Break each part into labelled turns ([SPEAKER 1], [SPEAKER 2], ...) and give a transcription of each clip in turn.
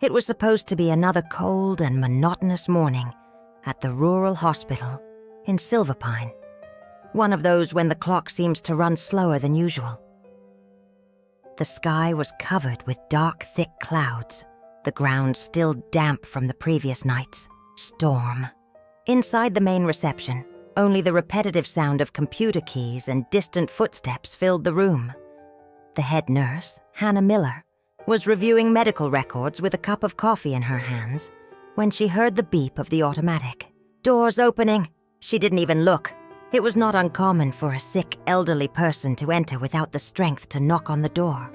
[SPEAKER 1] It was supposed to be another cold and monotonous morning at the rural hospital in Silverpine. One of those when the clock seems to run slower than usual. The sky was covered with dark, thick clouds, the ground still damp from the previous night's storm. Inside the main reception, only the repetitive sound of computer keys and distant footsteps filled the room. The head nurse, Hannah Miller, was reviewing medical records with a cup of coffee in her hands when she heard the beep of the automatic. Doors opening. She didn't even look. It was not uncommon for a sick, elderly person to enter without the strength to knock on the door.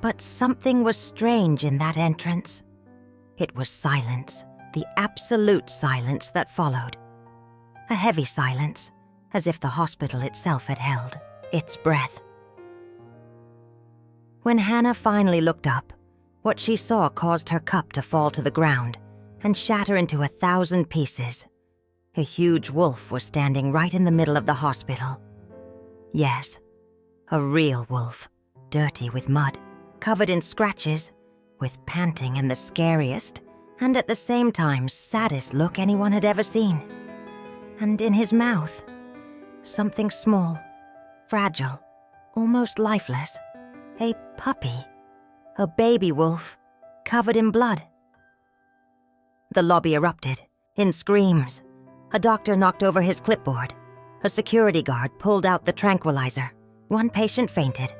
[SPEAKER 1] But something was strange in that entrance. It was silence, the absolute silence that followed. A heavy silence, as if the hospital itself had held its breath. When Hannah finally looked up, what she saw caused her cup to fall to the ground and shatter into 1,000 pieces. A huge wolf was standing right in the middle of the hospital. Yes, a real wolf, dirty with mud, covered in scratches, with panting and the scariest, and at the same time saddest look anyone had ever seen. And in his mouth, something small, fragile, almost lifeless. A puppy, a baby wolf, covered in blood. The lobby erupted, in screams. A doctor knocked over his clipboard. A security guard pulled out the tranquilizer. One patient fainted,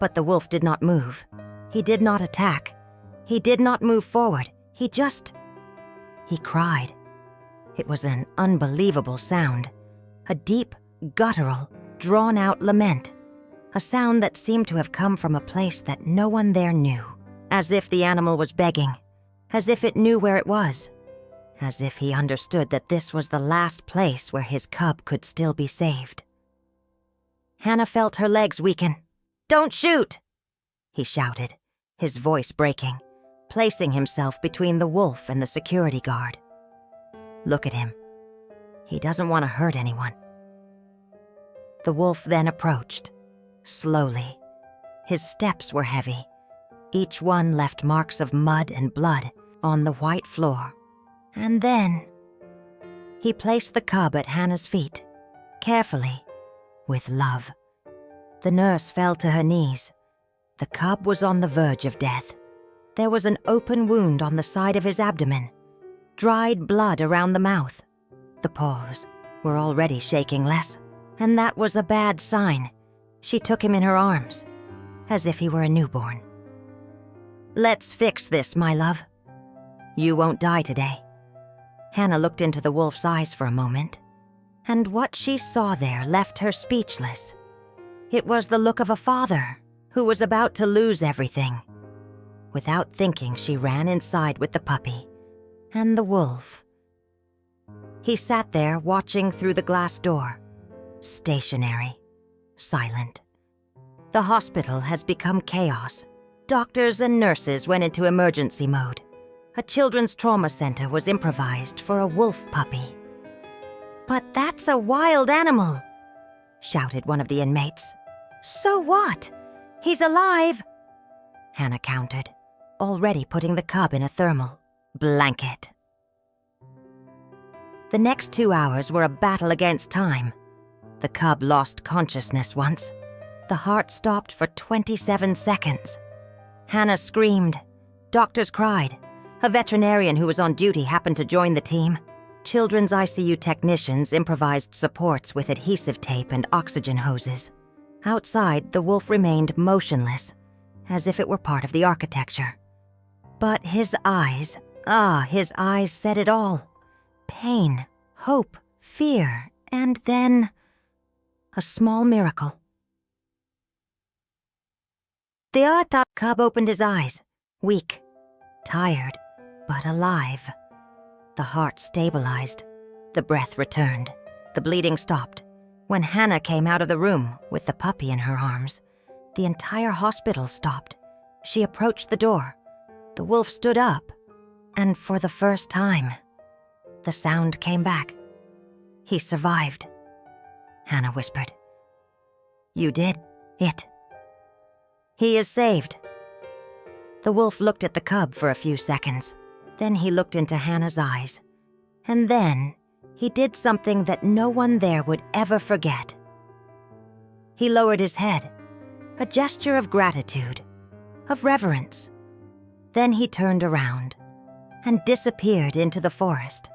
[SPEAKER 1] but the wolf did not move. He did not attack. He did not move forward. He cried. It was an unbelievable sound. A deep, guttural, drawn-out lament. A sound that seemed to have come from a place that no one there knew. As if the animal was begging. As if it knew where it was. As if he understood that this was the last place where his cub could still be saved. Hannah felt her legs weaken. "Don't shoot!" he shouted, his voice breaking, placing himself between the wolf and the security guard. Look at him. He doesn't want to hurt anyone. The wolf then approached. Slowly. His steps were heavy. Each one left marks of mud and blood on the white floor. And then he placed the cub at Hannah's feet, carefully, with love. The nurse fell to her knees. The cub was on the verge of death. There was an open wound on the side of his abdomen, dried blood around the mouth. The paws were already shaking less, and that was a bad sign. She took him in her arms, as if he were a newborn. "Let's fix this, my love. You won't die today." Hannah looked into the wolf's eyes for a moment, and what she saw there left her speechless. It was the look of a father who was about to lose everything. Without thinking, she ran inside with the puppy and the wolf. He sat there watching through the glass door, stationary. Silent. The hospital has become chaos. Doctors and nurses went into emergency mode. A children's trauma center was improvised for a wolf puppy. "But that's a wild animal," shouted one of the inmates. "So what? He's alive," Hannah countered, already putting the cub in a thermal blanket. The next 2 hours were a battle against time. The cub lost consciousness once. The heart stopped for 27 seconds. Hannah screamed. Doctors cried. A veterinarian who was on duty happened to join the team. Children's ICU technicians improvised supports with adhesive tape and oxygen hoses. Outside, the wolf remained motionless, as if it were part of the architecture. But his eyes said it all. Pain, hope, fear, and then a small miracle. The cub opened his eyes, weak, tired, but alive. The heart stabilized. The breath returned. The bleeding stopped. When Hannah came out of the room with the puppy in her arms, the entire hospital stopped. She approached the door. The wolf stood up, and for the first time, the sound came back. "He survived," Hannah whispered. "You did it. He is saved." The wolf looked at the cub for a few seconds. Then he looked into Hannah's eyes. And then he did something that no one there would ever forget. He lowered his head, a gesture of gratitude, of reverence. Then he turned around and disappeared into the forest.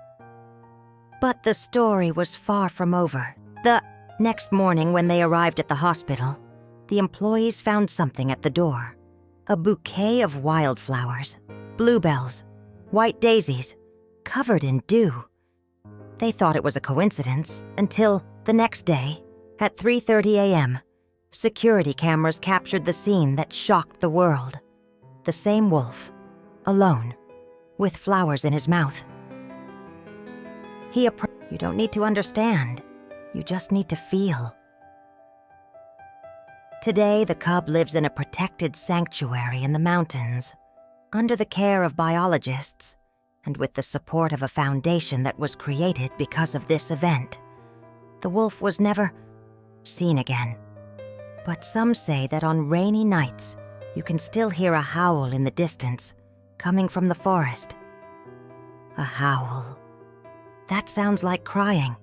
[SPEAKER 1] But the story was far from over. The next morning, when they arrived at the hospital, the employees found something at the door. A bouquet of wildflowers, bluebells, white daisies, covered in dew. They thought it was a coincidence until the next day, at 3:30 a.m., security cameras captured the scene that shocked the world. The same wolf, alone, with flowers in his mouth. You don't need to understand. You just need to feel. Today, the cub lives in a protected sanctuary in the mountains, under the care of biologists, and with the support of a foundation that was created because of this event. The wolf was never seen again. But some say that on rainy nights, you can still hear a howl in the distance, coming from the forest. A howl. That sounds like crying.